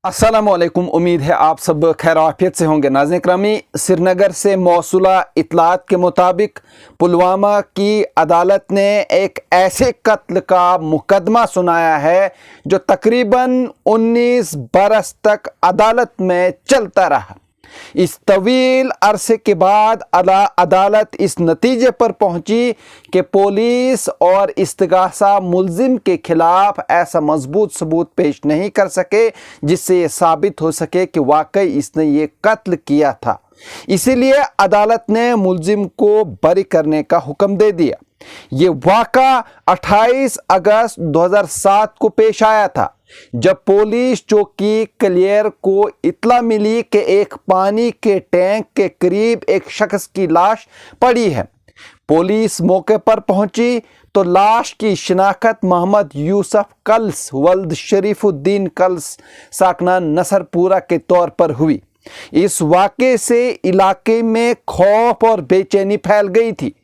अस्सलामुअलैकुम। उम्मीद है आप सब खैर आफियत से होंगे। नाज़रीन करामी, श्रीनगर से मौसूला इत्तलात के मुताबिक पुलवामा की अदालत ने एक ऐसे कत्ल का मुकदमा सुनाया है जो तकरीबन 19 बरस तक अदालत में चलता रहा। इस तवील अरसे के बाद अदालत इस नतीजे पर पहुंची कि पुलिस और इस्तिगासा मुल्जिम के खिलाफ ऐसा मजबूत सबूत पेश नहीं कर सके जिससे ये साबित हो सके कि वाकई इसने ये कत्ल किया था। इसीलिए अदालत ने मुल्जिम को बरी करने का हुक्म दे दिया। ये वाक़ा 28 अगस्त 2007 को पेश आया था, जब पुलिस चौकी क्लियर को इत्तला मिली कि एक पानी के टैंक के करीब एक शख्स की लाश पड़ी है। पुलिस मौके पर पहुंची तो लाश की शिनाख्त मोहम्मद यूसुफ कल्स वल्द शरीफुद्दीन कल्स साकना नसरपुरा के तौर पर हुई। इस वाक़े से इलाके में खौफ और बेचैनी फैल गई थी,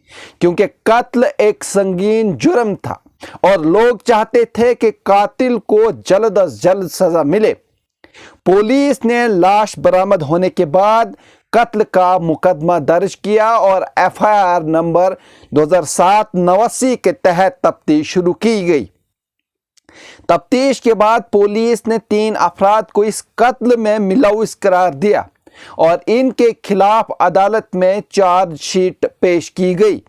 क्योंकि कत्ल एक संगीन जुर्म था और लोग चाहते थे कि कातिल को जल्द अज जल्द सजा मिले। पुलिस ने लाश बरामद होने के बाद कत्ल का मुकदमा दर्ज किया और FIR नंबर 2007-89 के तहत तफ्तीश शुरू की गई। तफ्तीश के बाद पुलिस ने 3 अफराद को इस कत्ल में मुलव्विस करार दिया और इनके खिलाफ अदालत में चार्जशीट पेश की गई।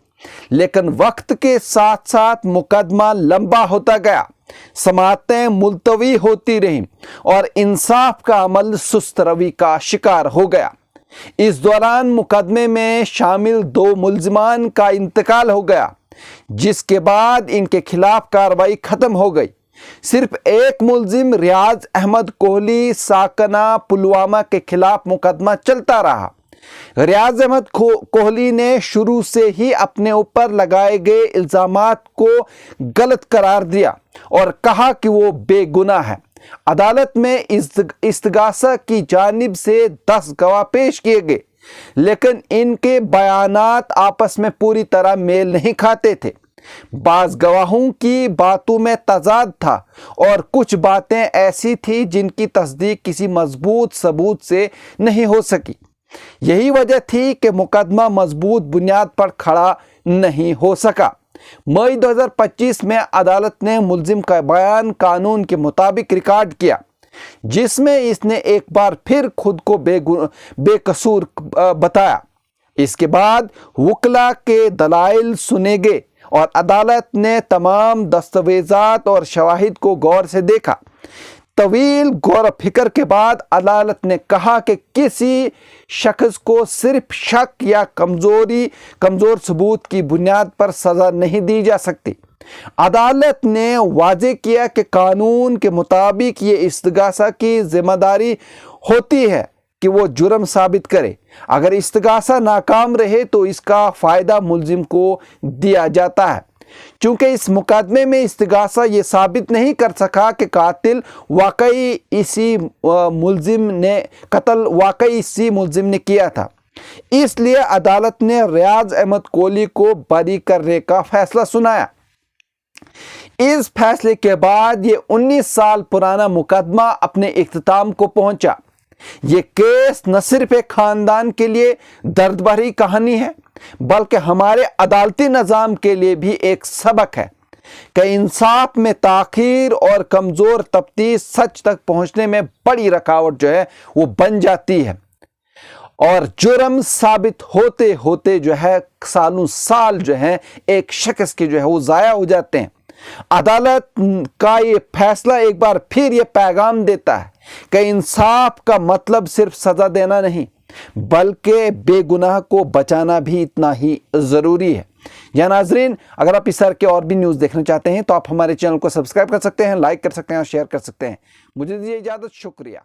लेकिन वक्त के साथ साथ मुकदमा लंबा होता गया, समाअतें मुलतवी होती रहीं और इंसाफ का अमल सुस्त रवि का शिकार हो गया। इस दौरान मुकदमे में शामिल 2 मुल्जिमान का इंतकाल हो गया, जिसके बाद इनके खिलाफ कार्रवाई खत्म हो गई। सिर्फ एक मुल्जिम रियाज अहमद कोहली साकना पुलवामा के खिलाफ मुकदमा चलता रहा। रियाज अहमद कोहली ने शुरू से ही अपने ऊपर लगाए गए इल्जामात को गलत करार दिया और कहा कि वो बेगुनाह है। अदालत में इस्तिगासा की जानिब से 10 गवाह पेश किए गए, लेकिन इनके बयानात आपस में पूरी तरह मेल नहीं खाते थे। बाज़ गवाहों की बातों में तजाद था और कुछ बातें ऐसी थी जिनकी तस्दीक किसी मजबूत सबूत से नहीं हो सकी। यही वजह थी कि मुकदमा मजबूत बुनियाद पर खड़ा नहीं हो सका। मई 2025 में अदालत ने मुल्जिम का बयान कानून के मुताबिक रिकॉर्ड किया, जिसमें इसने एक बार फिर खुद को बेकसूर बताया। इसके बाद वकला के दलाइल सुने गए और अदालत ने तमाम दस्तावेजात और शवाहिद को गौर से देखा। तवील गौर फिक्र के बाद अदालत ने कहा कि किसी शख्स को सिर्फ शक या कमज़ोर सबूत की बुनियाद पर सज़ा नहीं दी जा सकती। अदालत ने वाज़ेह किया कि कानून के मुताबिक ये इस्तिगासा की जिम्मेदारी होती है कि वो जुर्म साबित करे। अगर इस्तिगासा नाकाम रहे तो इसका फ़ायदा मुल्जिम को दिया जाता है। चूंकि इस मुकदमे में इस्तिगासा ये साबित नहीं कर सका कि कातिल वाकई इसी मुल्जिम ने किया था, इसलिए अदालत ने रियाज अहमद कोहली को बरी करने का फैसला सुनाया। इस फैसले के बाद ये 19 साल पुराना मुकदमा अपने इख्तिताम को पहुंचा। ये केस न सिर्फ एक खानदान के लिए दर्द भरी कहानी है, बल्कि हमारे अदालती निज़ाम के लिए भी एक सबक है कि इंसाफ में ताख़ीर और कमज़ोर तफ्तीश सच तक पहुंचने में बड़ी रुकावट जो है वो बन जाती है और जुर्म साबित होते होते जो है सालों साल जो है एक शख्स के जो है वो ज़ाया हो जाते हैं। अदालत का ये फैसला एक बार फिर ये पैगाम देता है कि इंसाफ का मतलब सिर्फ सज़ा देना नहीं, बल्कि बेगुनाह को बचाना भी इतना ही ज़रूरी है। या नाजरीन, अगर आप इस तरह के और भी न्यूज़ देखना चाहते हैं तो आप हमारे चैनल को सब्सक्राइब कर सकते हैं, लाइक कर सकते हैं और शेयर कर सकते हैं। मुझे दीजिए इजाज़त। शुक्रिया।